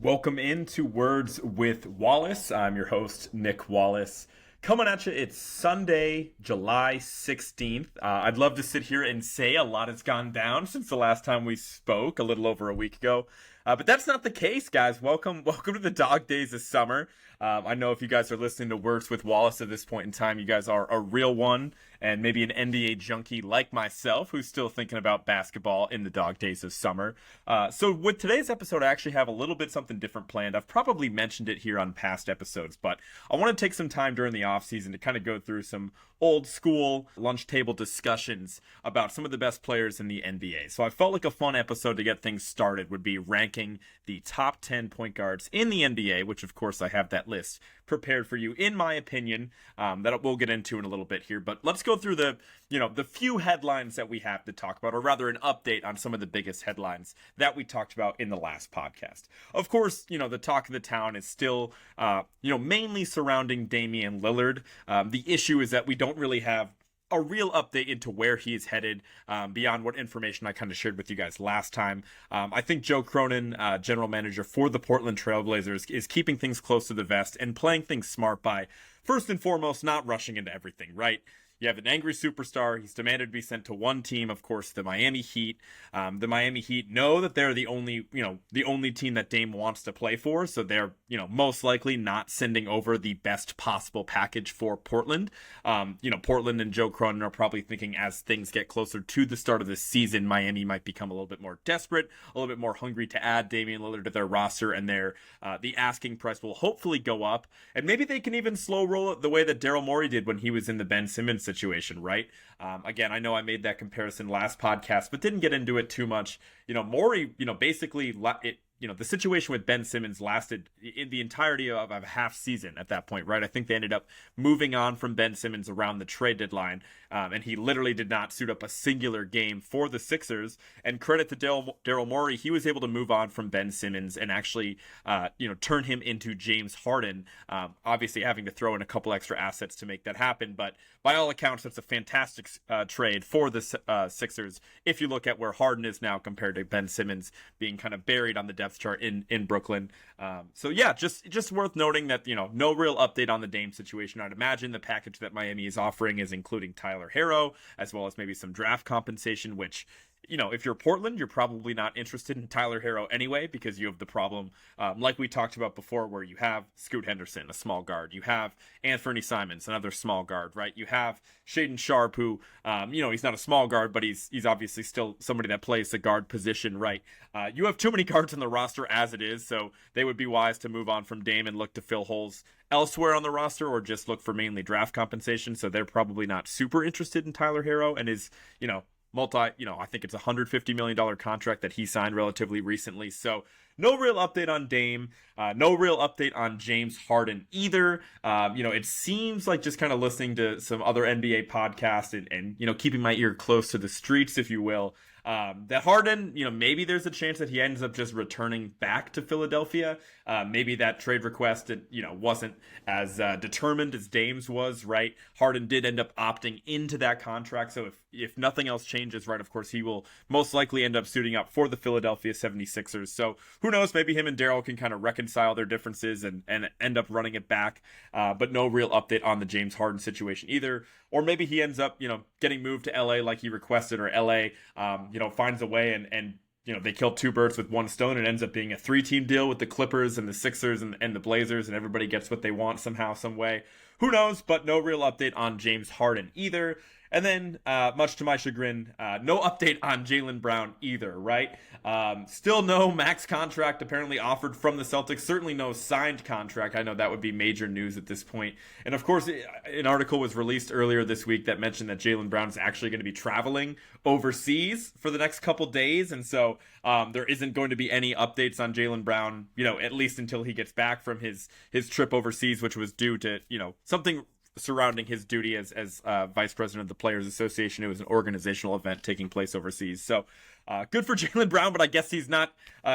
Welcome into Words with Wallace. I'm your host, Nick Wallace. Coming at you, it's Sunday, July 16th. I'd love to sit here and say a lot has gone down since the last time we spoke a little over a week ago. But that's not the case, guys. Welcome to the dog days of summer. I know if you guys are listening to Words with Wallace at this point in time, you guys are a real one and maybe an NBA junkie like myself who's still thinking about basketball in the dog days of summer. So with today's episode, I actually have a little bit something different planned. I've probably mentioned it here on past episodes, but I want to take some time during the off season to kind of go through some old school lunch table discussions about some of the best players in the NBA. So I felt like a fun episode to get things started would be ranking the top 10 point guards in the NBA, which of course I have that list prepared for you in my opinion, that we'll get into in a little bit here. But let's go through the few headlines that we have to talk about, or rather an update on some of the biggest headlines that we talked about in the last podcast. Of course, the talk of the town is still, mainly surrounding Damian Lillard. The issue is that we don't really have a real update into where he is headed beyond what information I kind of shared with you guys last time. I think Joe Cronin, general manager for the Portland Trailblazers, is keeping things close to the vest and playing things smart by, first and foremost, not rushing into everything, right? You have an angry superstar. He's demanded to be sent to one team, of course, the Miami Heat. The Miami Heat know that they're the only team that Dame wants to play for. So they're, most likely not sending over the best possible package for Portland. Portland and Joe Cronin are probably thinking as things get closer to the start of the season, Miami might become a little bit more desperate, a little bit more hungry to add Damian Lillard to their roster, and the asking price will hopefully go up. And maybe they can even slow roll it the way that Daryl Morey did when he was in the Ben Simmons situation, right? Again, I know I made that comparison last podcast, but didn't get into it too much. Morey, basically the situation with Ben Simmons lasted in the entirety of a half season at that point, right? I think they ended up moving on from Ben Simmons around the trade deadline, and he literally did not suit up a singular game for the Sixers. And credit to Daryl Morey, he was able to move on from Ben Simmons and actually, turn him into James Harden, obviously having to throw in a couple extra assets to make that happen. But by all accounts, that's a fantastic trade for the Sixers if you look at where Harden is now compared to Ben Simmons being kind of buried on the depth chart in Brooklyn. So yeah, just worth noting that, no real update on the Dame situation. I'd imagine the package that Miami is offering is including Tyler Herro, as well as maybe some draft compensation, which, if you're Portland, you're probably not interested in Tyler Herro anyway, because you have the problem, like we talked about before, where you have Scoot Henderson, a small guard. You have Anthony Simons, another small guard, right? You have Shaedon Sharpe, who, he's not a small guard, but he's obviously still somebody that plays the guard position, right? You have too many guards on the roster as it is, so they would be wise to move on from Dame and look to fill holes elsewhere on the roster, or just look for mainly draft compensation. So they're probably not super interested in Tyler Herro and his, I think it's a $150 million contract that he signed relatively recently. So no real update on Dame, no real update on James Harden either. It seems like, just kind of listening to some other NBA podcasts and keeping my ear close to the streets, if you will, that Harden, maybe there's a chance that he ends up just returning back to Philadelphia. Maybe that trade request, wasn't as determined as Dame's was, right? Harden did end up opting into that contract. So if nothing else changes, right, of course, he will most likely end up suiting up for the Philadelphia 76ers. So who knows, maybe him and Daryl can kind of reconcile their differences and end up running it back. But no real update on the James Harden situation either. Or maybe he ends up, getting moved to LA like he requested, or LA, finds a way and they kill two birds with one stone. It ends up being a 3-team deal with the Clippers and the Sixers and the Blazers, and everybody gets what they want somehow, some way. Who knows? But no real update on James Harden either. And then, much to my chagrin, no update on Jalen Brown either, right? Still no max contract apparently offered from the Celtics. Certainly no signed contract. I know that would be major news at this point. And of course, an article was released earlier this week that mentioned that Jalen Brown is actually going to be traveling overseas for the next couple days. And so there isn't going to be any updates on Jalen Brown, at least until he gets back from his trip overseas, which was due to, something surrounding his duty as vice president of the Players Association. It was an organizational event taking place overseas. So Good for Jalen Brown, but I guess he's not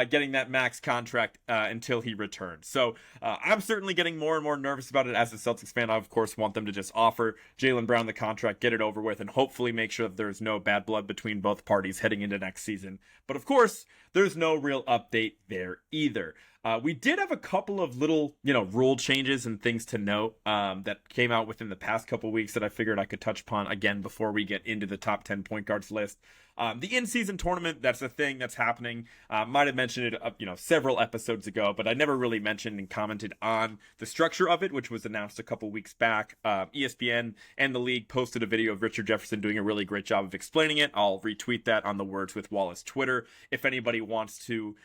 getting that max contract until he returns. So I'm certainly getting more and more nervous about it as a Celtics fan. I, of course, want them to just offer Jalen Brown the contract, get it over with, and hopefully make sure that there's no bad blood between both parties heading into next season. But of course, there's no real update there either. We did have a couple of little, rule changes and things to note that came out within the past couple weeks that I figured I could touch upon again before we get into the top 10 point guards list. The in-season tournament, that's a thing that's happening. Might have mentioned it, several episodes ago, but I never really mentioned and commented on the structure of it, which was announced a couple weeks back. ESPN and the league posted a video of Richard Jefferson doing a really great job of explaining it. I'll retweet that on the Words with Wallace Twitter if anybody wants to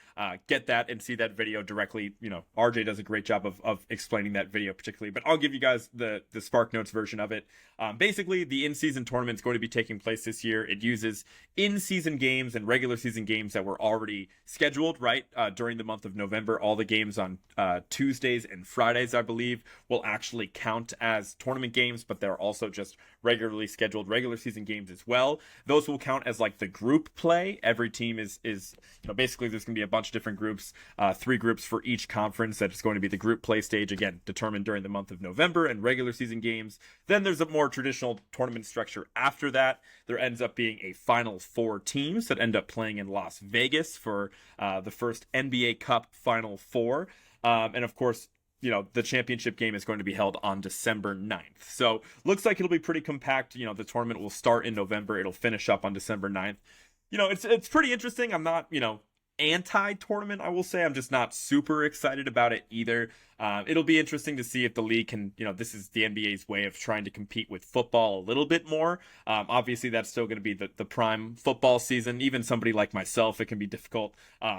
get that and see that video directly. RJ does a great job of explaining that video particularly, but I'll give you guys the Spark Notes version of it. Basically, the in-season tournament is going to be taking place this year. It uses in-season games and regular season games that were already scheduled, right? During the month of November, all the games on Tuesdays and Fridays, I believe, will actually count as tournament games, but they're also just regularly scheduled regular season games as well. Those will count as like the group play. Every team is basically there's going to be a bunch of different groups, 3 groups for each conference. That's going to be the group play stage, again, determined during the month of November, and regular season games. Then there's a more traditional tournament structure after that. There ends up being a Final Four teams that end up playing in Las Vegas for the first NBA Cup Final Four. And of course, the championship game is going to be held on December 9th. So looks like it'll be pretty compact. The tournament will start in November. It'll finish up on December 9th. It's pretty interesting. I'm not, anti-tournament, I will say. I'm just not super excited about it either. It'll be interesting to see if the league can, this is the NBA's way of trying to compete with football a little bit more. Obviously, that's still going to be the prime football season. Even somebody like myself, it can be difficult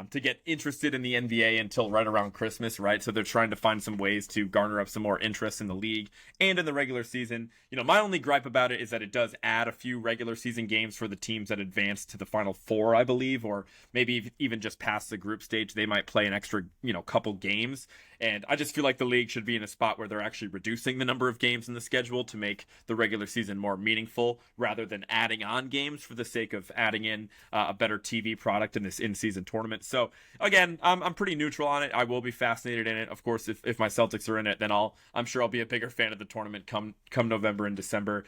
to get interested in the NBA until right around Christmas, right? So they're trying to find some ways to garner up some more interest in the league and in the regular season. My only gripe about it is that it does add a few regular season games for the teams that advance to the Final Four, I believe, or maybe even just past the group stage. They might play an extra, couple games. And I just feel like the league should be in a spot where they're actually reducing the number of games in the schedule to make the regular season more meaningful, rather than adding on games for the sake of adding in a better TV product in this in-season tournament. So again, I'm pretty neutral on it. I will be fascinated in it. Of course, if my Celtics are in it, then I'm sure I'll be a bigger fan of the tournament come November and December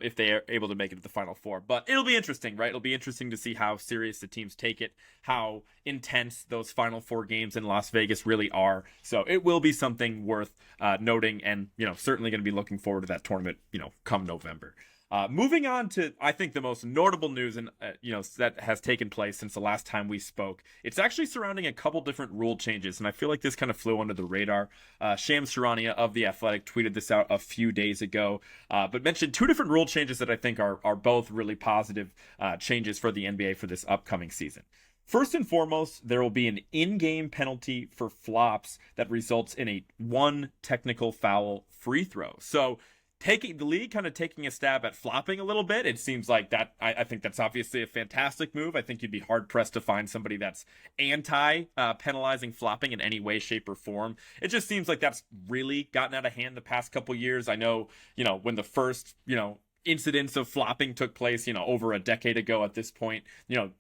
if they are able to make it to the Final Four. But it'll be interesting, right? It'll be interesting to see how serious the teams take it, how intense those Final Four games in Las Vegas really are. So it will be something worth noting, and certainly going to be looking forward to that tournament come November. Moving on to, I think, the most notable news and that has taken place since the last time we spoke. It's actually surrounding a couple different rule changes, and I feel like this kind of flew under the radar. Shams Charania of The Athletic tweeted this out a few days ago, but mentioned 2 different rule changes that I think are both really positive changes for the NBA for this upcoming season. First and foremost, there will be an in-game penalty for flops that results in a 1 technical foul free throw. So the league kind of taking a stab at flopping a little bit. It seems like that. I think that's obviously a fantastic move. I think you'd be hard pressed to find somebody that's anti penalizing flopping in any way, shape, or form. It just seems like that's really gotten out of hand the past couple years. I know, when the first, incidents of flopping took place, over a decade ago at this point,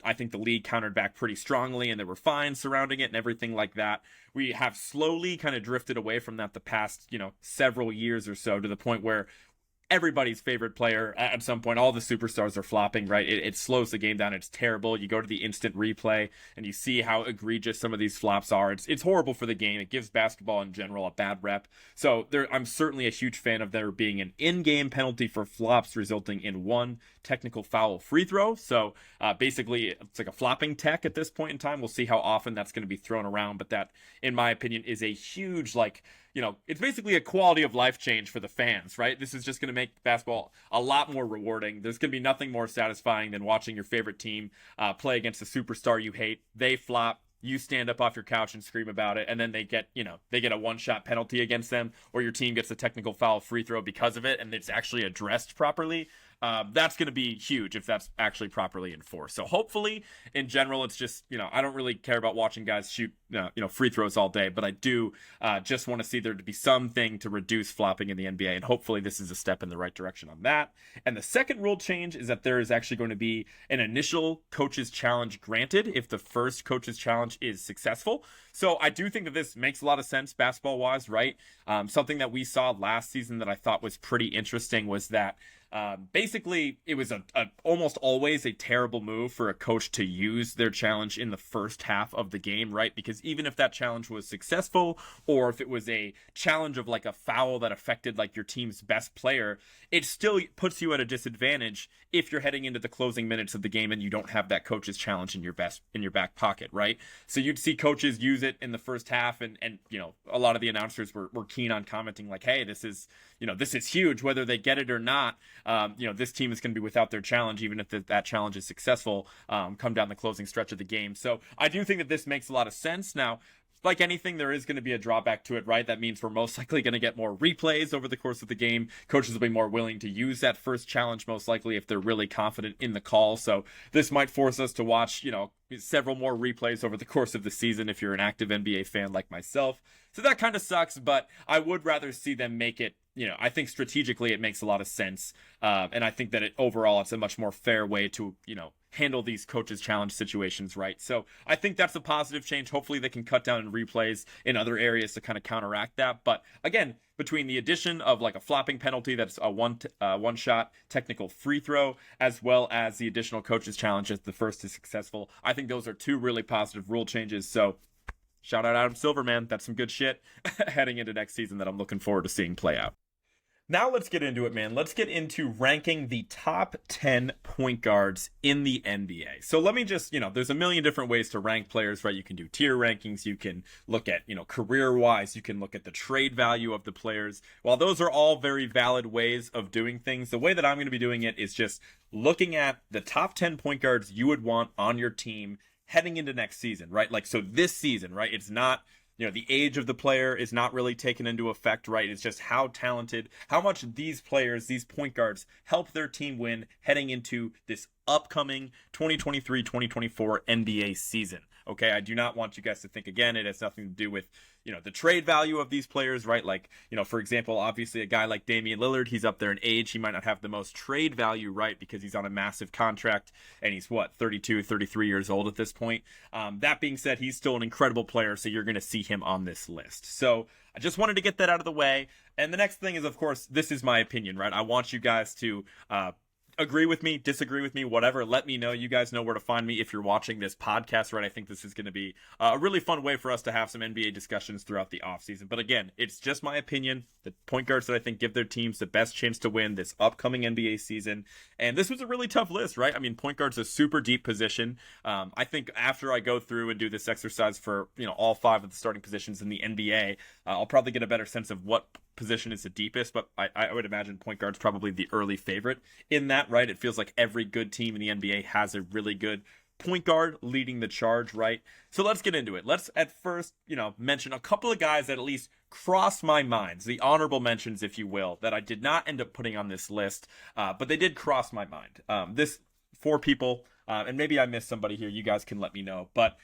I think the league countered back pretty strongly, and there were fines surrounding it and everything like that. We have slowly kind of drifted away from that the past, several years or so, to the point where everybody's favorite player at some point, all the superstars are flopping, right? It slows the game down. It's terrible. You go to the instant replay and you see how egregious some of these flops are. It's horrible for the game. It gives basketball in general a bad rep. So I'm certainly a huge fan of there being an in-game penalty for flops resulting in 1 technical foul free throw. So basically it's like a flopping tech at this point in time. We'll see how often that's going to be thrown around, but that, in my opinion, is a huge, it's basically a quality of life change for the fans, right? This is just going to make basketball a lot more rewarding. There's going to be nothing more satisfying than watching your favorite team play against a superstar you hate. They flop, you stand up off your couch and scream about it, and then they get a one-shot penalty against them, or your team gets a technical foul free throw because of it, and it's actually addressed properly. that's going to be huge if that's actually properly enforced. So hopefully, in general, it's just, I don't really care about watching guys shoot, free throws all day, but I do just want to see there to be something to reduce flopping in the NBA, and hopefully this is a step in the right direction on that. And the second rule change is that there is actually going to be an initial coach's challenge granted if the first coach's challenge is successful. So I do think that this makes a lot of sense basketball-wise, right? Something that we saw last season that I thought was pretty interesting was that basically it was almost always a terrible move for a coach to use their challenge in the first half of the game, right? Because even if that challenge was successful, or if it was a challenge of like a foul that affected like your team's best player, it still puts you at a disadvantage if you're heading into the closing minutes of the game and you don't have that coach's challenge in your back pocket, right? So you'd see coaches use it in the first half, and a lot of the announcers were keen on commenting like, hey, this is huge, whether they get it or not. This team is going to be without their challenge, even if that challenge is successful, come down the closing stretch of the game. So I do think that this makes a lot of sense. Now, like anything, there is going to be a drawback to it, right? That means we're most likely going to get more replays over the course of the game. Coaches will be more willing to use that first challenge, most likely, if they're really confident in the call. So this might force us to watch, several more replays over the course of the season if you're an active NBA fan like myself. So that kind of sucks, but I would rather see them make it, I think strategically it makes a lot of sense. And I think that overall it's a much more fair way to, handle these coaches challenge situations, right? So I think that's a positive change. Hopefully they can cut down in replays in other areas to kind of counteract that. But again, between the addition of like a flopping penalty that's a one shot technical free throw, as well as the additional coaches challenge if the first is successful, I think those are two really positive rule changes. So shout out Adam Silver, man. That's some good shit heading into next season that I'm looking forward to seeing play out. Now let's get into it, man. Let's get into ranking the top 10 point guards in the NBA. So let me just, there's a million different ways to rank players, right? You can do tier rankings. You can look at, career-wise. You can look at the trade value of the players. While those are all very valid ways of doing things, the way that I'm going to be doing it is just looking at the top 10 point guards you would want on your team heading into next season, right? Like, so this season, right? It's not, the age of the player is not really taken into effect, right? It's just how talented, how much these players, these point guards, help their team win heading into this upcoming 2023-2024 NBA season. Okay, I do not want you guys to think, again, it has nothing to do with, the trade value of these players, right? Like, for example, obviously a guy like Damian Lillard, he's up there in age. He might not have the most trade value, right? Because he's on a massive contract and he's 32, 33 years old at this point. That being said, he's still an incredible player. So you're going to see him on this list. So I just wanted to get that out of the way. And the next thing is, of course, this is my opinion, right? I want you guys to, agree with me, disagree with me, whatever. Let me know. You guys know where to find me if you're watching this podcast, right? I think this is going to be a really fun way for us to have some NBA discussions throughout the offseason. But again, it's just my opinion. The point guards that I think give their teams the best chance to win this upcoming NBA season. And this was a really tough list, right? I mean, point guard's a super deep position. I think after I go through and do this exercise for, all 5 of the starting positions in the NBA, I'll probably get a better sense of what position is the deepest, but I would imagine point guard's probably the early favorite in that, right? It feels like every good team in the NBA has a really good point guard leading the charge, right? So let's get into it. Let's at first, mention a couple of guys that at least crossed my mind, the honorable mentions, if you will, that I did not end up putting on this list, but they did cross my mind. This 4 people, and maybe I missed somebody here. You guys can let me know, but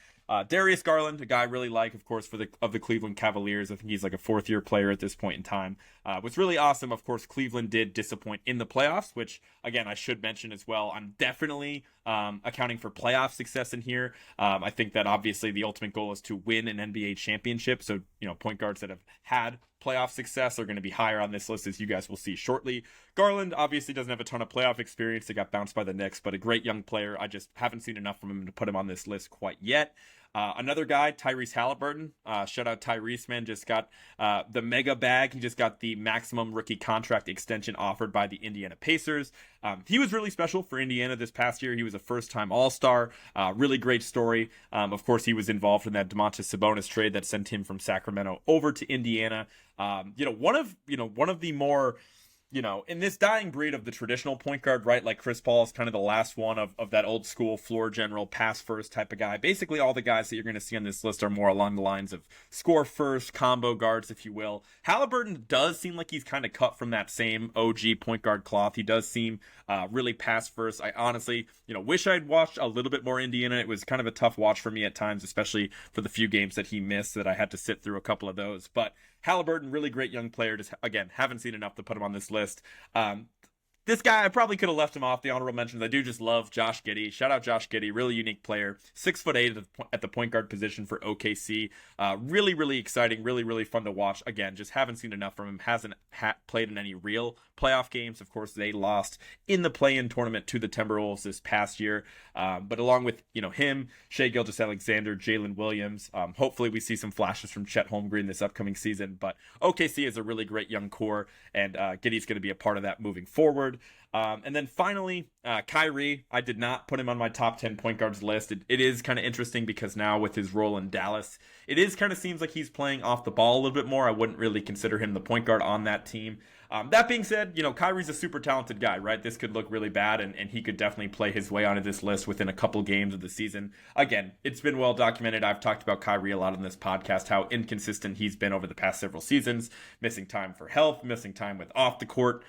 Darius Garland, a guy I really like, of course, of the Cleveland Cavaliers. I think he's like a 4th-year player at this point in time. What's really awesome, of course, Cleveland did disappoint in the playoffs, which, again, I should mention as well. I'm definitely accounting for playoff success in here. I think that, obviously, the ultimate goal is to win an NBA championship. So, point guards that have had playoff success are going to be higher on this list, as you guys will see shortly. Garland obviously doesn't have a ton of playoff experience. They got bounced by the Knicks, but a great young player. I just haven't seen enough from him to put him on this list quite yet. Another guy, Tyrese Halliburton. Shout out Tyrese, man. Just got the mega bag. He just got the maximum rookie contract extension offered by the Indiana Pacers. He was really special for Indiana this past year. He was a first-time All-Star. Really great story. Of course, he was involved in that Domantas Sabonis trade that sent him from Sacramento over to Indiana. One of the more in this dying breed of the traditional point guard, right? Like Chris Paul is kind of the last one of that old school floor general, pass first type of guy. Basically, all the guys that you're going to see on this list are more along the lines of score first, combo guards, if you will. Halliburton does seem like he's kind of cut from that same OG point guard cloth. He does seem really pass first. I honestly, wish I'd watched a little bit more Indiana. It was kind of a tough watch for me at times, especially for the few games that he missed that I had to sit through a couple of those. But Halliburton, really great young player. Just, again, haven't seen enough to put him on this list. This guy, I probably could have left him off the honorable mentions. I do just love Josh Giddey. Shout out Josh Giddey, really unique player. 6'8" at the point guard position for OKC. Really, really exciting. Really, really fun to watch. Again, just haven't seen enough from him. Hasn't played in any real playoff games. Of course, they lost in the play-in tournament to the Timberwolves this past year. But along with him, Shai Gilgeous-Alexander, Jalen Williams. Hopefully, we see some flashes from Chet Holmgren this upcoming season. But OKC is a really great young core, and Giddey's going to be a part of that moving forward. And then finally, Kyrie. I did not put him on my top 10 point guards list. It is kind of interesting because now with his role in Dallas, it is kind of seems like he's playing off the ball a little bit more. I wouldn't really consider him the point guard on that team. That being said, Kyrie's a super talented guy, right? This could look really bad, and he could definitely play his way onto this list within a couple games of the season. Again, it's been well documented. I've talked about Kyrie a lot on this podcast, how inconsistent he's been over the past several seasons, missing time for health, missing time with off the court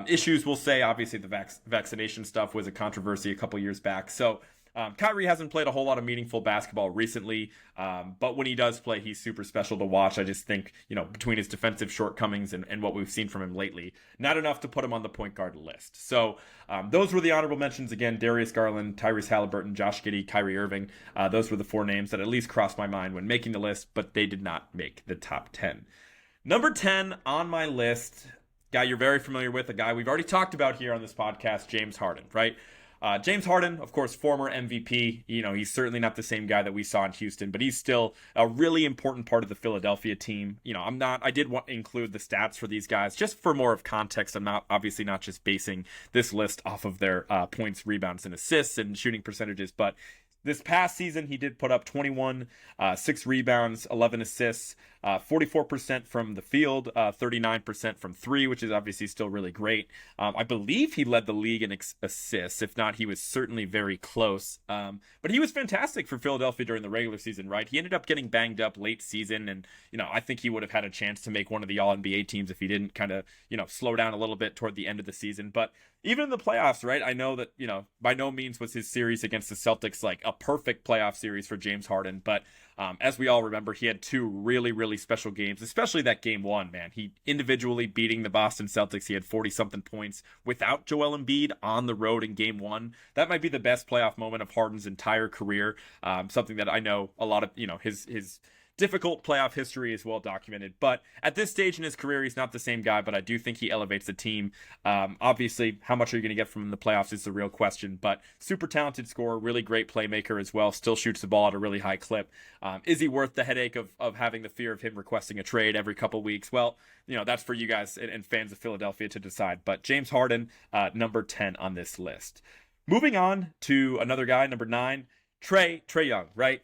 issues, we'll say. Obviously, the vaccination stuff was a controversy a couple years back. So Kyrie hasn't played a whole lot of meaningful basketball recently, but when he does play, he's super special to watch. I just think, between his defensive shortcomings and what we've seen from him lately, not enough to put him on the point guard list. So those were the honorable mentions. Again, Darius Garland, Tyrese Halliburton, Josh Giddey, Kyrie Irving. Those were the 4 names that at least crossed my mind when making the list, but they did not make the top 10. Number 10 on my list, guy you're very familiar with, a guy we've already talked about here on this podcast, James Harden, right? James Harden, of course, former MVP. He's certainly not the same guy that we saw in Houston, but he's still a really important part of the Philadelphia team. I did want to include the stats for these guys just for more of context. I'm obviously not just basing this list off of their points, rebounds, and assists and shooting percentages, but this past season, he did put up 21, 6 rebounds, 11 assists, 44% from the field, 39% from 3, which is obviously still really great. I believe he led the league in assists. If not, he was certainly very close. But he was fantastic for Philadelphia during the regular season, right? He ended up getting banged up late season, and, I think he would have had a chance to make one of the All-NBA teams if he didn't kind of, slow down a little bit toward the end of the season. But even in the playoffs, right, I know that, by no means was his series against the Celtics like a perfect playoff series for James Harden, but as we all remember, he had 2 really, really special games, especially that game 1, man. He individually beating the Boston Celtics. He had 40-something points without Joel Embiid on the road in game 1. That might be the best playoff moment of Harden's entire career, something that I know a lot of, his difficult playoff history is well documented, but at this stage in his career, he's not the same guy, but I do think he elevates the team. Obviously, how much are you going to get from him in the playoffs is the real question, but super talented scorer, really great playmaker as well, still shoots the ball at a really high clip. Is he worth the headache of having the fear of him requesting a trade every couple weeks? Well, that's for you guys and fans of Philadelphia to decide, but James Harden, number 10 on this list. Moving on to another guy, number 9, Trey Young, right?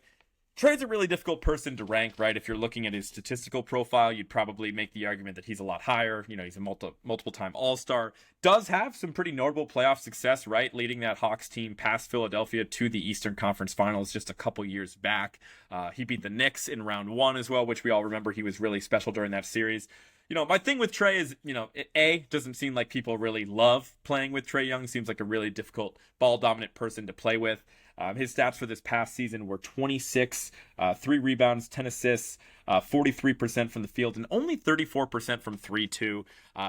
Trey's a really difficult person to rank, right? If you're looking at his statistical profile, you'd probably make the argument that he's a lot higher. He's a multiple-time All-Star. Does have some pretty notable playoff success, right? Leading that Hawks team past Philadelphia to the Eastern Conference Finals just a couple years back. He beat the Knicks in round 1 as well, which we all remember he was really special during that series. My thing with Trey is, it doesn't seem like people really love playing with Trey Young. Seems like a really difficult ball-dominant person to play with. His stats for this past season were 26, 3 rebounds, 10 assists, 43% from the field, and only 34% from 3, too.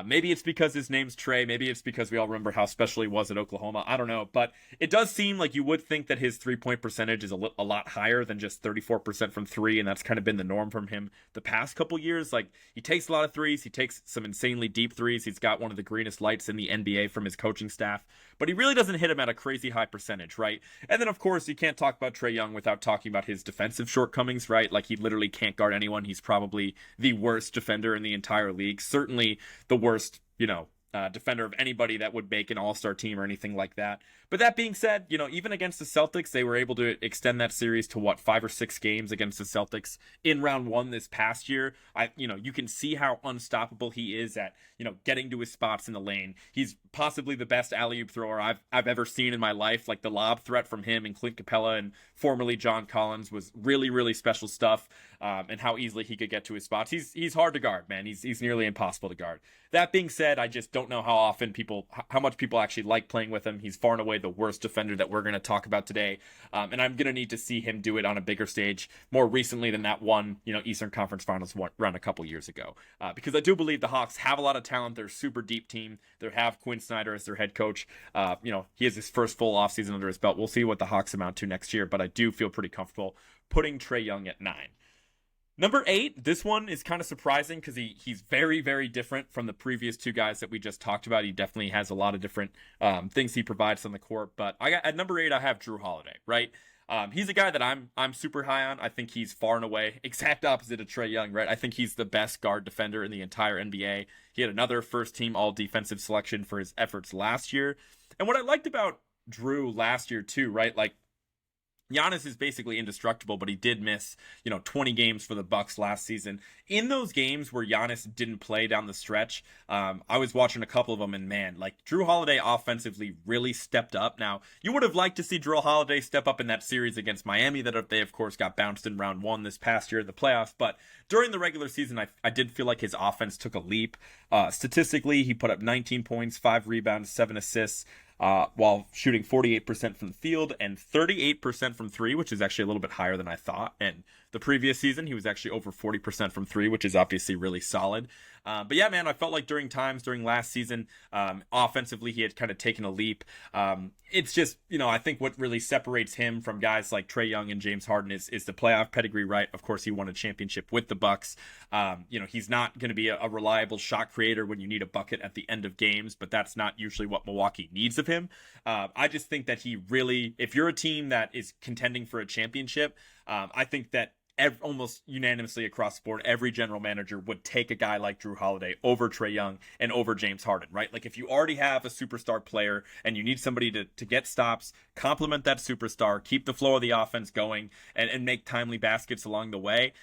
Maybe it's because his name's Trey. Maybe it's because we all remember how special he was at Oklahoma. I don't know. But it does seem like you would think that his three-point percentage is a lot higher than just 34% from 3, and that's kind of been the norm from him the past couple years. Like, he takes a lot of threes. He takes some insanely deep threes. He's got one of the greenest lights in the NBA from his coaching staff. But he really doesn't hit him at a crazy high percentage, right? And then, of course, you can't talk about Trey Young without talking about his defensive shortcomings, right? Like, he literally can't guard anyone. He's probably the worst defender in the entire league. Certainly the worst, defender of anybody that would make an all-star team or anything like that. But that being said, even against the Celtics, they were able to extend that series to 5 or 6 games against the Celtics in round one this past year. You can see how unstoppable he is at, getting to his spots in the lane. He's possibly the best alley-oop thrower I've ever seen in my life. Like the lob threat from him and Clint Capella and formerly John Collins was really, really special stuff. And how easily he could get to his spots. He's hard to guard, man. He's nearly impossible to guard. That being said, I just don't know how much people actually like playing with him. He's far and away the worst defender that we're going to talk about today. And I'm going to need to see him do it on a bigger stage more recently than that one, Eastern Conference Finals run a couple years ago. Because I do believe the Hawks have a lot of talent. They're a super deep team. They have Quinn Snyder as their head coach. He has his first full offseason under his belt. We'll see what the Hawks amount to next year, but I do feel pretty comfortable putting Trey Young at 9. Number 8, this one is kind of surprising because he's very, very different from the previous 2 guys that we just talked about. He definitely has a lot of different things he provides on the court. But at number 8, I have Jrue Holiday, right? He's a guy that I'm super high on. I think he's far and away exact opposite of Trey Young, right? I think he's the best guard defender in the entire NBA. He had another first-team all-defensive selection for his efforts last year. And what I liked about Jrue last year too, right? Like, Giannis is basically indestructible, but he did miss, 20 games for the Bucks last season. In those games where Giannis didn't play down the stretch, I was watching a couple of them, and man, like Jrue Holiday offensively really stepped up. Now, you would have liked to see Jrue Holiday step up in that series against Miami that they, of course, got bounced in round 1 this past year in the playoffs. But during the regular season, I did feel like his offense took a leap. Statistically, he put up 19 points, 5 rebounds, 7 assists. While shooting 48% from the field and 38% from 3, which is actually a little bit higher than I thought. And the previous season, he was actually over 40% from 3, which is obviously really solid. But yeah, man, I felt like during last season, offensively, he had kind of taken a leap. It's just, I think what really separates him from guys like Trey Young and James Harden is the playoff pedigree, right? Of course, he won a championship with the Bucks. He's not going to be a reliable shot creator when you need a bucket at the end of games, but that's not usually what Milwaukee needs of him. I just think that he really, if you're a team that is contending for a championship, I think that almost unanimously across the board, every general manager would take a guy like Jrue Holiday over Trey Young and over James Harden, right? Like if you already have a superstar player and you need somebody to get stops, complement that superstar, keep the flow of the offense going, and make timely baskets along the way,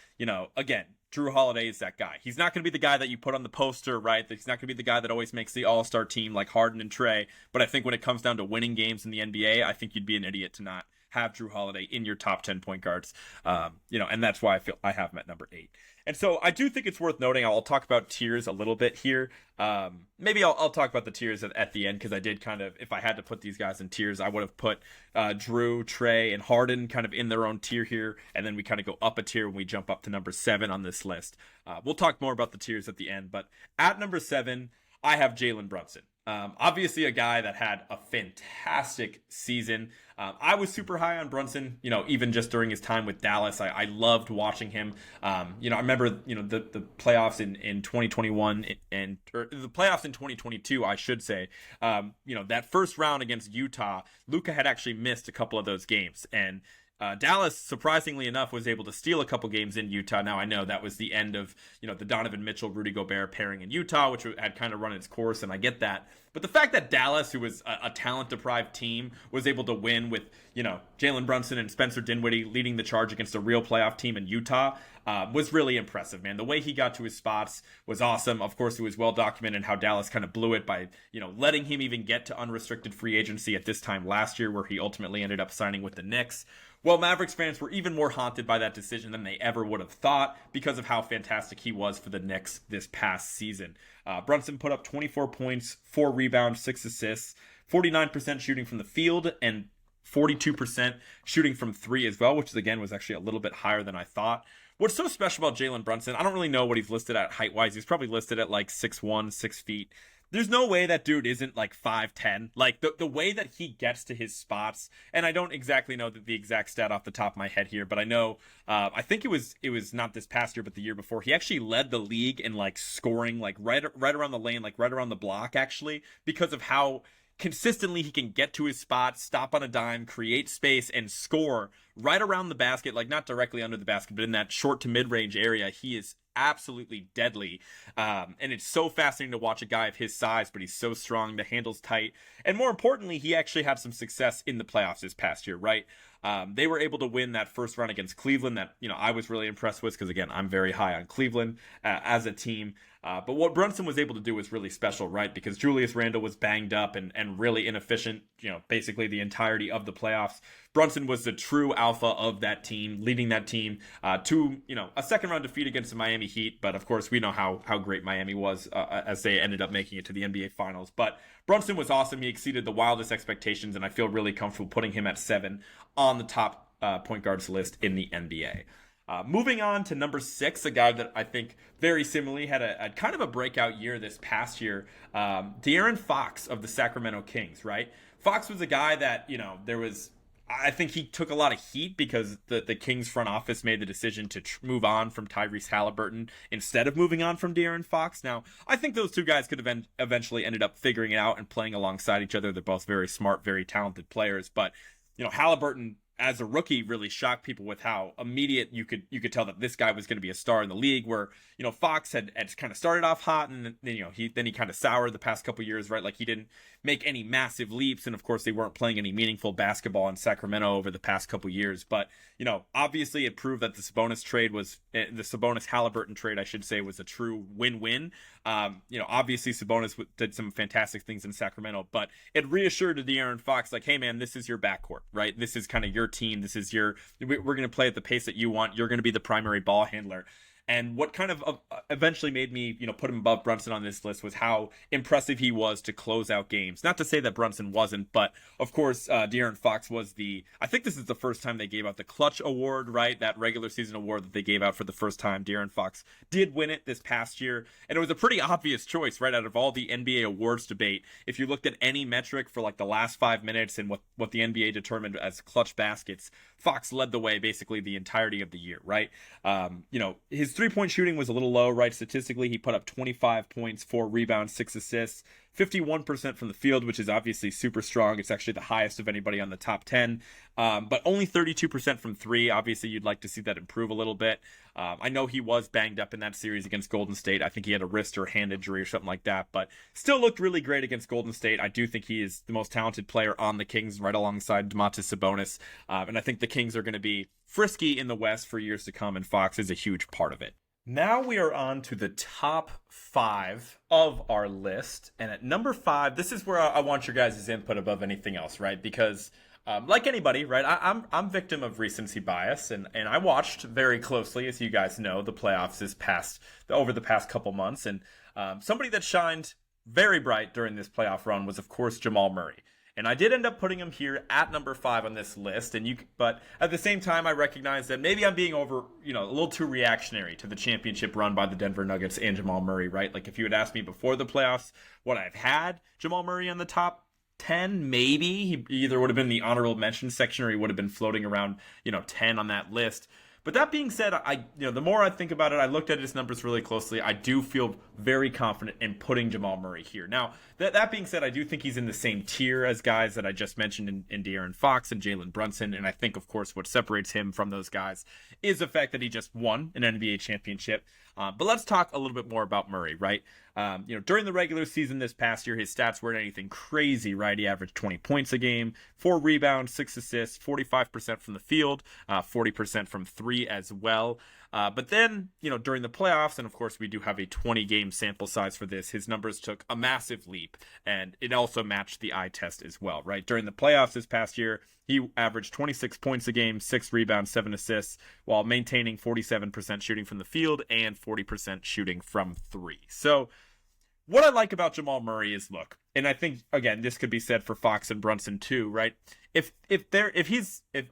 again, Jrue Holiday is that guy. He's not going to be the guy that you put on the poster, right? He's not going to be the guy that always makes the all-star team like Harden and Trey. But I think when it comes down to winning games in the NBA, I think you'd be an idiot to not have Jrue Holiday in your top 10 point guards. And that's why I feel I have him at number 8. And so I do think it's worth noting, I'll talk about tiers a little bit here. Maybe I'll talk about the tiers at the end, because I did kind of, if I had to put these guys in tiers, I would have put Jrue, Trey, and Harden kind of in their own tier here. And then we kind of go up a tier when we jump up to number 7 on this list. We'll talk more about the tiers at the end. But at number 7, I have Jalen Brunson. Obviously a guy that had a fantastic season. I was super high on Brunson, even just during his time with Dallas. I loved watching him. I remember, the playoffs in 2021 or the playoffs in 2022, I should say. That first round against Utah, Luka had actually missed a couple of those games, and Dallas, surprisingly enough, was able to steal a couple games in Utah. Now, I know that was the end of, the Donovan Mitchell, Rudy Gobert pairing in Utah, which had kind of run its course, and I get that. But the fact that Dallas, who was a talent-deprived team, was able to win with, Jalen Brunson and Spencer Dinwiddie leading the charge against a real playoff team in Utah was really impressive, man. The way he got to his spots was awesome. Of course, it was well documented how Dallas kind of blew it by, letting him even get to unrestricted free agency at this time last year, where he ultimately ended up signing with the Knicks. Well, Mavericks fans were even more haunted by that decision than they ever would have thought, because of how fantastic he was for the Knicks this past season. Brunson put up 24 points, 4 rebounds, 6 assists, 49% shooting from the field, and 42% shooting from 3 as well, which again was actually a little bit higher than I thought. What's so special about Jalen Brunson, I don't really know what he's listed at height-wise. He's probably listed at like 6'1", 6 feet. There's no way that dude isn't like 5'10". Like the way that he gets to his spots, and I don't exactly know the exact stat off the top of my head here, but I know I think it was not this past year, but the year before. He actually led the league in like scoring, like right around the lane, like right around the block, actually, because of how consistently he can get to his spot, stop on a dime, create space, and score right around the basket, like not directly under the basket, but in that short to mid-range area. He is absolutely deadly. And it's so fascinating to watch a guy of his size, but he's so strong, the handle's tight. And more importantly, he actually had some success in the playoffs this past year, right? They were able to win that first round against Cleveland that, I was really impressed with because, again, I'm very high on Cleveland as a team. But what Brunson was able to do was really special, right? Because Julius Randle was banged up and really inefficient, basically the entirety of the playoffs. Brunson was the true alpha of that team, leading that team to, a second round defeat against the Miami Heat. But of course, we know how great Miami was as they ended up making it to the NBA Finals. But Brunson was awesome. He exceeded the wildest expectations, and I feel really comfortable putting him at 7 on the top point guards list in the NBA. Moving on to number 6, a guy that I think very similarly had a kind of a breakout year this past year, Darren Fox of the Sacramento Kings, right? Fox was a guy that, I think he took a lot of heat because the Kings front office made the decision to move on from Tyrese Halliburton instead of moving on from Darren Fox. Now, I think those two guys could have eventually ended up figuring it out and playing alongside each other. They're both very smart, very talented players, but Halliburton as a rookie really shocked people with how immediate you could tell that this guy was going to be a star in the league, where Fox had kind of started off hot, and then he kind of soured the past couple years, right? Like, he didn't make any massive leaps, and of course they weren't playing any meaningful basketball in Sacramento over the past couple years, but obviously it proved that the Sabonis Halliburton trade, I should say, was a true win-win. Obviously Sabonis did some fantastic things in Sacramento, but it reassured to De'Aaron Fox, like, hey man, this is your backcourt, right? This is kind of your team. This is we're going to play at the pace that you want. You're going to be the primary ball handler. And what kind of eventually made me, put him above Brunson on this list was how impressive he was to close out games. Not to say that Brunson wasn't, but of course, De'Aaron Fox was I think this is the first time they gave out the Clutch Award, right? That regular season award that they gave out for the first time. De'Aaron Fox did win it this past year. And it was a pretty obvious choice, right? Out of all the NBA awards debate, if you looked at any metric for like the last 5 minutes and what the NBA determined as clutch baskets, Fox led the way basically the entirety of the year, right? His 3-point shooting was a little low, right? Statistically, he put up 25 points, 4 rebounds, 6 assists, 51% from the field, which is obviously super strong. It's actually the highest of anybody on the top 10, but only 32% from 3. Obviously, you'd like to see that improve a little bit. I know he was banged up in that series against Golden State. I think he had a wrist or hand injury or something like that, but still looked really great against Golden State. I do think he is the most talented player on the Kings, right alongside Domantas Sabonis, and I think the Kings are going to be frisky in the West for years to come, and Fox is a huge part of it. Now we are on to the top 5 of our list. And at number 5, this is where I want your guys' input above anything else, right? Because like anybody, right, I'm victim of recency bias. And I watched very closely, as you guys know, the playoffs over the past couple months. And somebody that shined very bright during this playoff run was, of course, Jamal Murray. And I did end up putting him here at number 5 on this list. But at the same time, I recognize that maybe I'm being a little too reactionary to the championship run by the Denver Nuggets and Jamal Murray, right? Like, if you had asked me before the playoffs would I've had Jamal Murray on the top 10, maybe he either would have been in the honorable mention section or he would have been floating around, 10 on that list. But that being said, the more I think about it, I looked at his numbers really closely. I do feel very confident in putting Jamal Murray here. Now, that being said, I do think he's in the same tier as guys that I just mentioned in De'Aaron Fox and Jalen Brunson. And I think, of course, what separates him from those guys is the fact that he just won an NBA championship. But let's talk a little bit more about Murray, right? During the regular season this past year, his stats weren't anything crazy, right? He averaged 20 points a game, 4 rebounds, 6 assists, 45% from the field, 40% from 3 as well. But then, during the playoffs, and of course we do have a 20-game sample size for this, his numbers took a massive leap, and it also matched the eye test as well, right? During the playoffs this past year, he averaged 26 points a game, 6 rebounds, 7 assists, while maintaining 47% shooting from the field and 40% shooting from 3. So what I like about Jamal Murray is, look, and I think, again, this could be said for Fox and Brunson too, right? If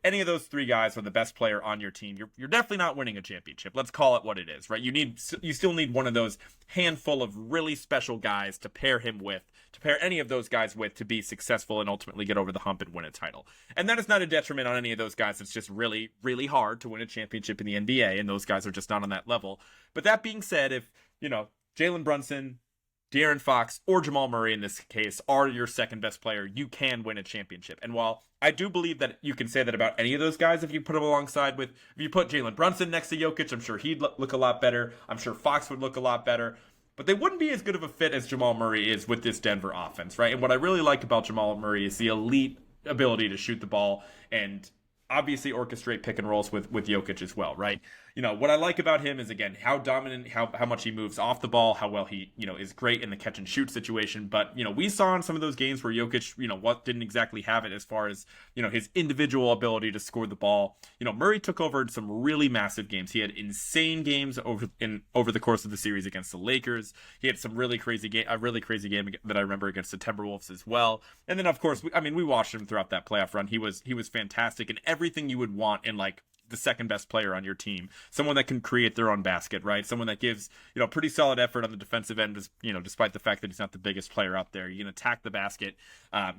any of those 3 guys are the best player on your team, you're definitely not winning a championship. Let's call it what it is, right? You still need one of those handful of really special guys to pair any of those guys with to be successful and ultimately get over the hump and win a title. And that is not a detriment on any of those guys. It's just really, really hard to win a championship in the NBA, and those guys are just not on that level. But that being said, if, Jalen Brunson, Darren Fox or Jamal Murray in this case are your second best player, you can win a championship. And while I do believe that you can say that about any of those guys, if you put them alongside with, if you put Jalen Brunson next to Jokic, I'm sure he'd look a lot better. I'm sure Fox would look a lot better. But they wouldn't be as good of a fit as Jamal Murray is with this Denver offense, right? And what I really like about Jamal Murray is the elite ability to shoot the ball and obviously orchestrate pick and rolls with Jokic as well, right? What I like about him is, again, how dominant, how much he moves off the ball, how well he, is great in the catch and shoot situation. But, we saw in some of those games where Jokic, what didn't exactly have it as far as, his individual ability to score the ball. Murray took over some really massive games. He had insane games over the course of the series against the Lakers. He had some really crazy game that I remember against the Timberwolves as well. And then, of course, we watched him throughout that playoff run. He was fantastic and everything you would want in, like, the second best player on your team, someone that can create their own basket, right? Someone that gives, pretty solid effort on the defensive end, despite the fact that he's not the biggest player out there. You can attack the basket.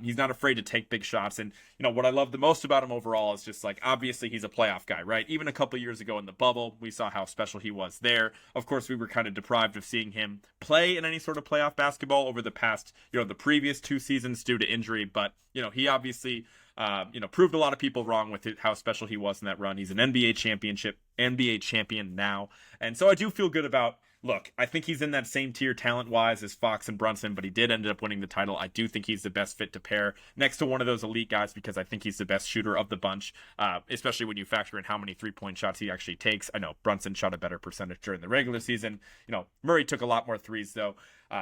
He's not afraid to take big shots. And, what I love the most about him overall is just, like, obviously he's a playoff guy, right? Even a couple years ago in the bubble, we saw how special he was there. Of course, we were kind of deprived of seeing him play in any sort of playoff basketball over the past, the previous 2 seasons due to injury. But, he obviously proved a lot of people wrong with how special he was in that run. He's an NBA champion now. And so I do feel good about, look, I think he's in that same tier talent-wise as Fox and Brunson, but he did end up winning the title. I do think he's the best fit to pair next to one of those elite guys because I think he's the best shooter of the bunch, especially when you factor in how many three-point shots he actually takes. I know Brunson shot a better percentage during the regular season. Murray took a lot more threes, though.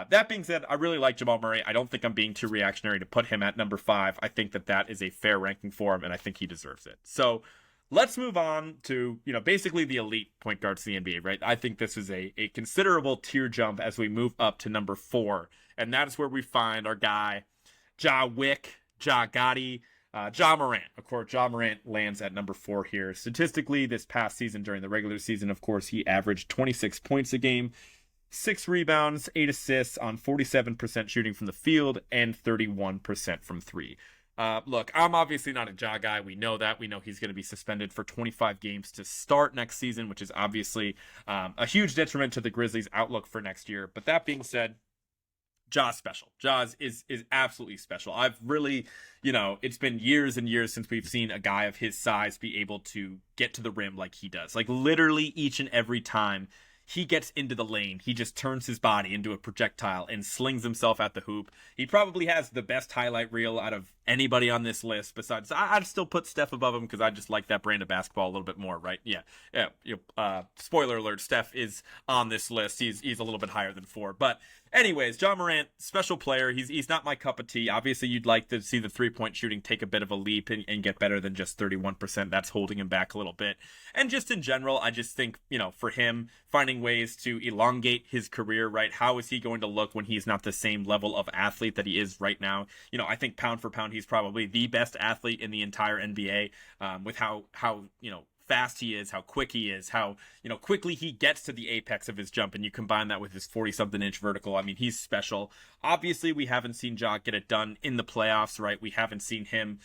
That being said, I really like Jamal Murray. I don't think I'm being too reactionary to put him at number 5. I think that is a fair ranking for him, and I think he deserves it. So let's move on to, basically the elite point guards in the NBA, right? I think this is a considerable tier jump as we move up to number 4, and that is where we find our guy, Ja Wick, Ja Gotti, Ja Morant. Of course, Ja Morant lands at number 4 here. Statistically, this past season during the regular season, of course, he averaged 26 points a game, 6 rebounds, 8 assists on 47% shooting from the field and 31% from 3. Look, I'm obviously not a Ja guy. We know that. We know he's going to be suspended for 25 games to start next season, which is obviously a huge detriment to the Grizzlies' outlook for next year. But that being said, Ja's special. Ja is absolutely special. I've really, it's been years and years since we've seen a guy of his size be able to get to the rim like he does. Like, literally each and every time he gets into the lane, he just turns his body into a projectile and slings himself at the hoop. He probably has the best highlight reel out of anybody on this list. Besides, I'd still put Steph above him because I just like that brand of basketball a little bit more, right? Yeah. Spoiler alert: Steph is on this list. He's a little bit higher than 4, but. Anyways, Ja Morant, special player. He's not my cup of tea. Obviously, you'd like to see the 3-point shooting take a bit of a leap and get better than just 31%. That's holding him back a little bit. And just in general, I just think, for him, finding ways to elongate his career, right? How is he going to look when he's not the same level of athlete that he is right now? I think pound for pound, he's probably the best athlete in the entire NBA, with how fast he is, how quick he is, how quickly he gets to the apex of his jump, and you combine that with his 40-something inch vertical. I mean, he's special. Obviously, we haven't seen Ja get it done in the playoffs, right? We haven't seen him,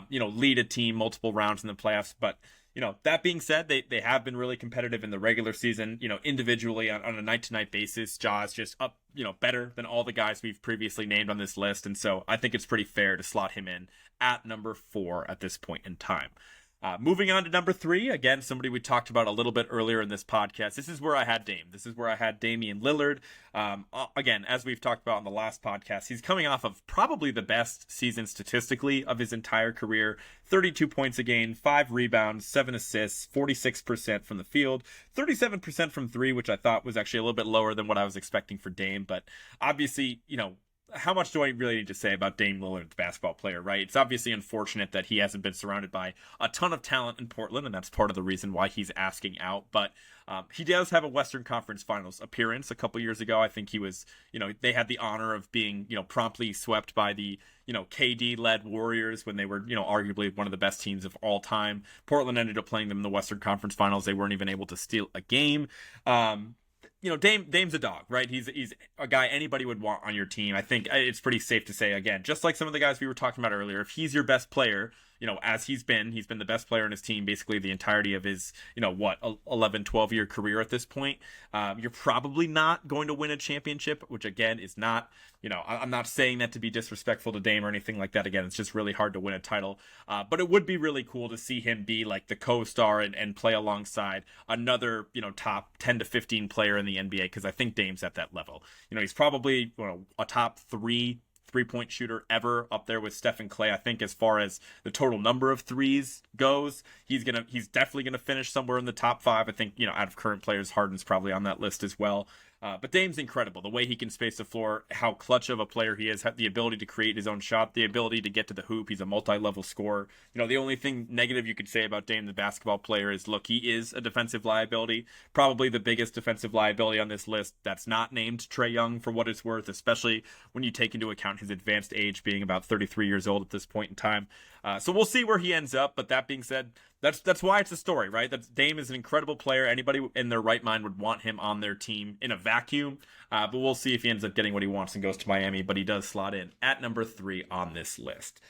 lead a team multiple rounds in the playoffs, but that being said, they have been really competitive in the regular season. Individually on a night-to-night basis, Ja is just up, better than all the guys we've previously named on this list, and so I think it's pretty fair to slot him in at number 4 at this point in time. Moving on to number 3, again, somebody we talked about a little bit earlier in this podcast. This is where I had Dame. This is where I had Damian Lillard. Again, as we've talked about on the last podcast, he's coming off of probably the best season statistically of his entire career. 32 points a game, 5 rebounds, 7 assists, 46% from the field, 37% from 3, which I thought was actually a little bit lower than what I was expecting for Dame. But obviously, how much do I really need to say about Dame Lillard, the basketball player, right? It's obviously unfortunate that he hasn't been surrounded by a ton of talent in Portland, and that's part of the reason why he's asking out. But he does have a Western Conference Finals appearance a couple years ago. I think he was, they had the honor of being, promptly swept by the, KD-led Warriors when they were, arguably one of the best teams of all time. Portland ended up playing them in the Western Conference Finals. They weren't even able to steal a game. Dame's a dog, right? He's a guy anybody would want on your team. I think it's pretty safe to say, again, just like some of the guys we were talking about earlier, if he's your best player, as he's been the best player in his team basically the entirety of his, 11, 12-year career at this point. You're probably not going to win a championship, which again is not, I'm not saying that to be disrespectful to Dame or anything like that. Again, it's just really hard to win a title. But it would be really cool to see him be like the co-star and play alongside another, top 10 to 15 player in the NBA, because I think Dame's at that level. He's probably a top three-point shooter ever, up there with Steph and Clay. I think as far as the total number of threes goes, he's definitely gonna finish somewhere in the top 5. I think, out of current players, Harden's probably on that list as well. But Dame's incredible. The way he can space the floor, how clutch of a player he is, the ability to create his own shot, the ability to get to the hoop. He's a multi-level scorer. The only thing negative you could say about Dame, the basketball player, is, look, he is a defensive liability. Probably the biggest defensive liability on this list that's not named Trey Young, for what it's worth, especially when you take into account his advanced age, being about 33 years old at this point in time. So we'll see where he ends up. But that being said, that's why it's a story, right? Dame is an incredible player. Anybody in their right mind would want him on their team in a vacuum. But we'll see if he ends up getting what he wants and goes to Miami. But he does slot in at number 3 on this list.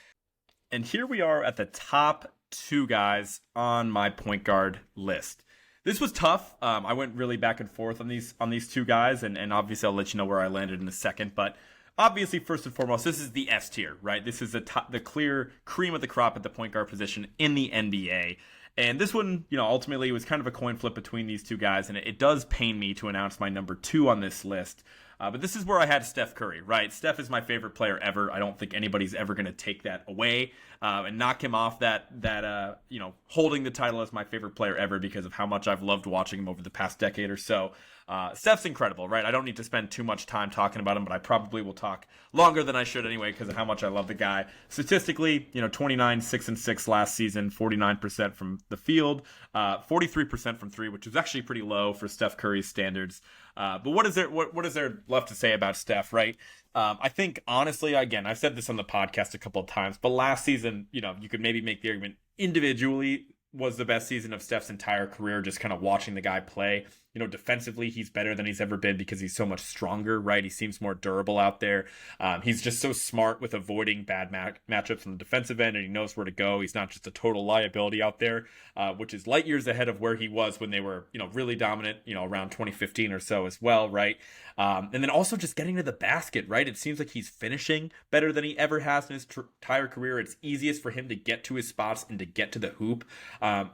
And here we are at the top 2 guys on my point guard list. This was tough. I went really back and forth on these 2 guys, and obviously I'll let you know where I landed in a second. But obviously, first and foremost, this is the S tier, right? This is the clear cream of the crop at the point guard position in the NBA. And this one, ultimately was kind of a coin flip between these 2 guys, and it does pain me to announce my number 2 on this list. But this is where I had Steph Curry, right? Steph is my favorite player ever. I don't think anybody's ever going to take that away and knock him off that holding the title as my favorite player ever, because of how much I've loved watching him over the past decade or so. Steph's incredible, right? I don't need to spend too much time talking about him, but I probably will talk longer than I should anyway, because of how much I love the guy. Statistically, 29, 6-6 last season, 49% from the field, 43% from 3, which is actually pretty low for Steph Curry's standards. But what is there left to say about Steph, right? I think, honestly, again, I've said this on the podcast a couple of times, but last season, you could maybe make the argument individually was the best season of Steph's entire career, just kind of watching the guy play. Defensively, he's better than he's ever been because he's so much stronger, right? He seems more durable out there. He's just so smart with avoiding bad matchups on the defensive end, and he knows where to go. He's not just a total liability out there, which is light years ahead of where he was when they were, really dominant, around 2015 or so as well, right? And then also just getting to the basket, right? It seems like he's finishing better than he ever has in his entire career. It's easiest for him to get to his spots and to get to the hoop,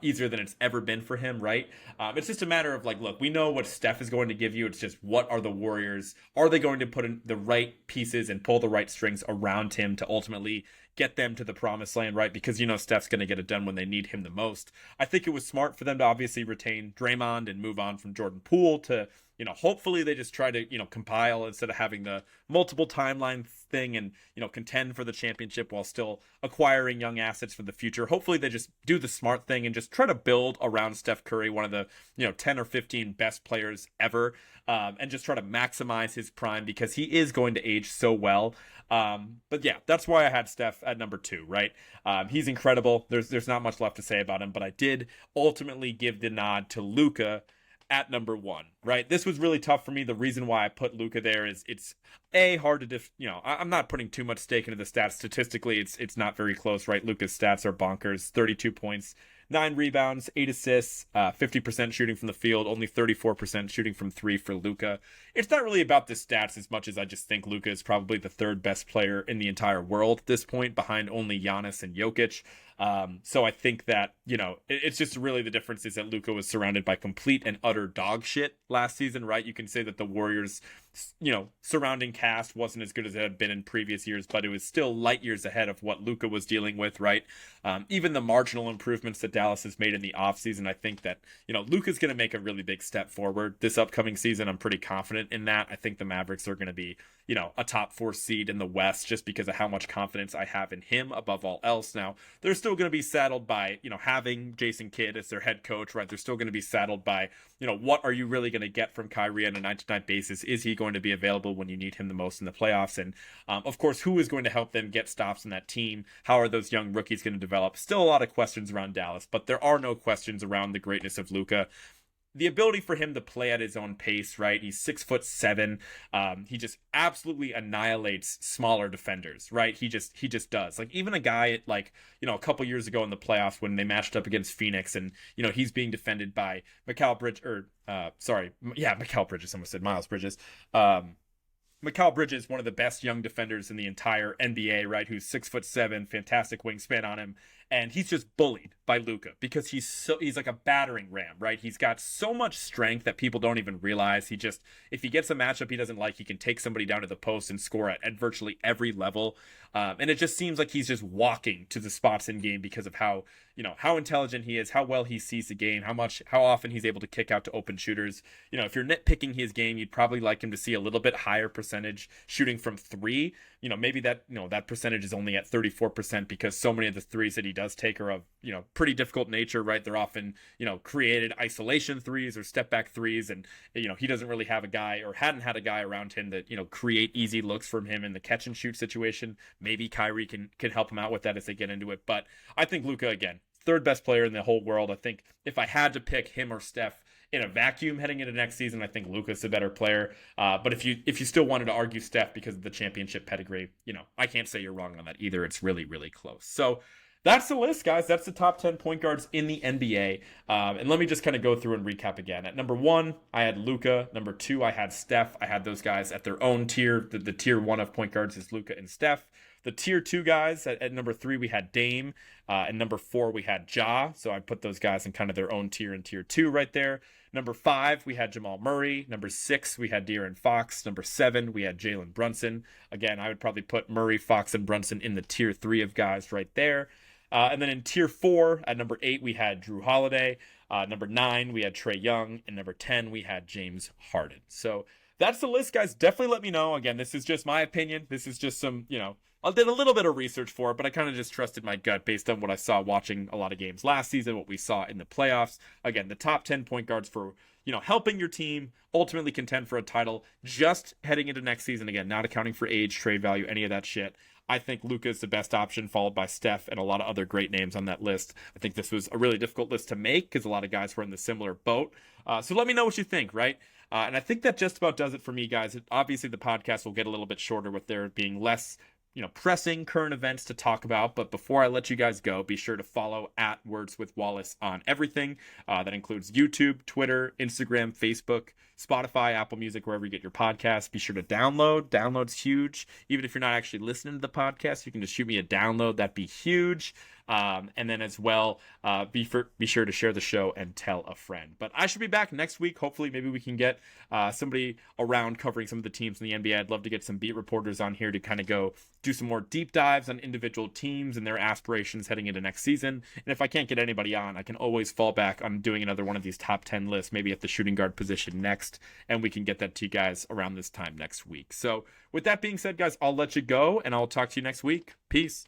easier than it's ever been for him, right? It's just a matter of like, look, we know what Steph is going to give you. It's just, what are the Warriors? Are they going to put in the right pieces and pull the right strings around him to ultimately get them to the promised land, right? Because, Steph's going to get it done when they need him the most. I think it was smart for them to obviously retain Draymond and move on from Jordan Poole to, hopefully they just try to, compile instead of having the multiple timeline thing and, contend for the championship while still acquiring young assets for the future. Hopefully they just do the smart thing and just try to build around Steph Curry, one of the, 10 or 15 best players ever, and just try to maximize his prime because he is going to age so well. But yeah, that's why I had Steph at number 2, right? He's incredible. There's not much left to say about him, but I did ultimately give the nod to Luka at number 1, right? This was really tough for me. The reason why I put Luka there is it's hard to I'm not putting too much stake into the stats. Statistically, it's not very close, right? Luka's stats are bonkers. 32 points, 9 rebounds, 8 assists, 50% shooting from the field, only 34% shooting from 3 for Luka. It's not really about the stats as much as I just think Luka is probably the 3rd best player in the entire world at this point, behind only Giannis and Jokic. So I think that, it's just really the difference is that Luka was surrounded by complete and utter dog shit last season, right? You can say that the Warriors, surrounding cast wasn't as good as it had been in previous years, but it was still light years ahead of what Luka was dealing with, right? Even the marginal improvements that Dallas has made in the offseason, I think that, Luka's going to make a really big step forward this upcoming season. I'm pretty confident in that. I think the Mavericks are going to be, a top 4 seed in the West just because of how much confidence I have in him above all else. Now, they're still going to be saddled by, having Jason Kidd as their head coach, right? They're still going to be saddled by, what are you really going to get from Kyrie on a night-to-night basis? Is he going to be available when you need him the most in the playoffs? And, of course, who is going to help them get stops in that team? How are those young rookies going to develop? Still a lot of questions around Dallas, but there are no questions around the greatness of Luka. the ability for him to play at his own pace, right? He's 6'7". He just absolutely annihilates smaller defenders, right? He just does. Like even a guy like, a couple years ago in the playoffs when they matched up against Phoenix, and he's being defended by Mikal Bridges, almost said Miles Bridges. Mikal Bridges, one of the best young defenders in the entire NBA, right? Who's 6'7", fantastic wingspan on him, and he's just bullied by Luka because he's like a battering ram, right? He's got so much strength that people don't even realize. If he gets a matchup he doesn't like, he can take somebody down to the post and score at virtually every level. And it just seems like he's just walking to the spots in game because of how intelligent he is, how well he sees the game, how often he's able to kick out to open shooters. If you're nitpicking his game, you'd probably like him to see a little bit higher percentage shooting from three. Maybe that percentage is only at 34% because so many of the threes that he does take are of, pretty difficult nature, right? They're often, created isolation threes or step back threes. And, he doesn't really have a guy or hadn't had a guy around him that, create easy looks from him in the catch and shoot situation. Maybe Kyrie can help him out with that as they get into it. But I think Luka, again, third best player in the whole world. I think if I had to pick him or Steph in a vacuum heading into next season, I think Luka's the better player. But if you still wanted to argue Steph because of the championship pedigree, I can't say you're wrong on that either. It's really, really close. So that's the list, guys. That's the top 10 point guards in the NBA. And let me just kind of go through and recap again. At number 1, I had Luka. Number 2, I had Steph. I had those guys at their own tier. The tier 1 of point guards is Luka and Steph. The tier 2 guys, at number 3, we had Dame. And number 4, we had Ja. So I put those guys in kind of their own tier in tier 2 right there. Number 5, we had Jamal Murray. Number 6, we had Darren Fox. Number 7, we had Jalen Brunson. Again, I would probably put Murray, Fox, and Brunson in the tier 3 of guys right there. And then in tier 4, at number 8, we had Drew Holiday. Number 9, we had Trey Young. And number 10, we had James Harden. So that's the list, guys. Definitely let me know. Again, this is just my opinion. This is just some, I did a little bit of research for it, but I kind of just trusted my gut based on what I saw watching a lot of games last season, what we saw in the playoffs. Again, the top 10 point guards for, helping your team ultimately contend for a title just heading into next season. Again, not accounting for age, trade value, any of that shit. I think Luka is the best option, followed by Steph and a lot of other great names on that list. I think this was a really difficult list to make because a lot of guys were in the similar boat. So let me know what you think, right? And I think that just about does it for me, guys. Obviously, the podcast will get a little bit shorter with there being less pressing current events to talk about. But before I let you guys go, be sure to follow at Words with Wallace on everything. That includes YouTube, Twitter, Instagram, Facebook, Spotify, Apple Music, wherever you get your podcasts. Be sure to download. Download's huge. Even if you're not actually listening to the podcast, you can just shoot me a download. That'd be huge. And then as well, be sure to share the show and tell a friend. But I should be back next week. Hopefully, maybe we can get somebody around covering some of the teams in the NBA. I'd love to get some beat reporters on here to kind of go do some more deep dives on individual teams and their aspirations heading into next season. And if I can't get anybody on, I can always fall back on doing another one of these top 10 lists, maybe at the shooting guard position next, and we can get that to you guys around this time next week. So with that being said, guys, I'll let you go, and I'll talk to you next week. Peace.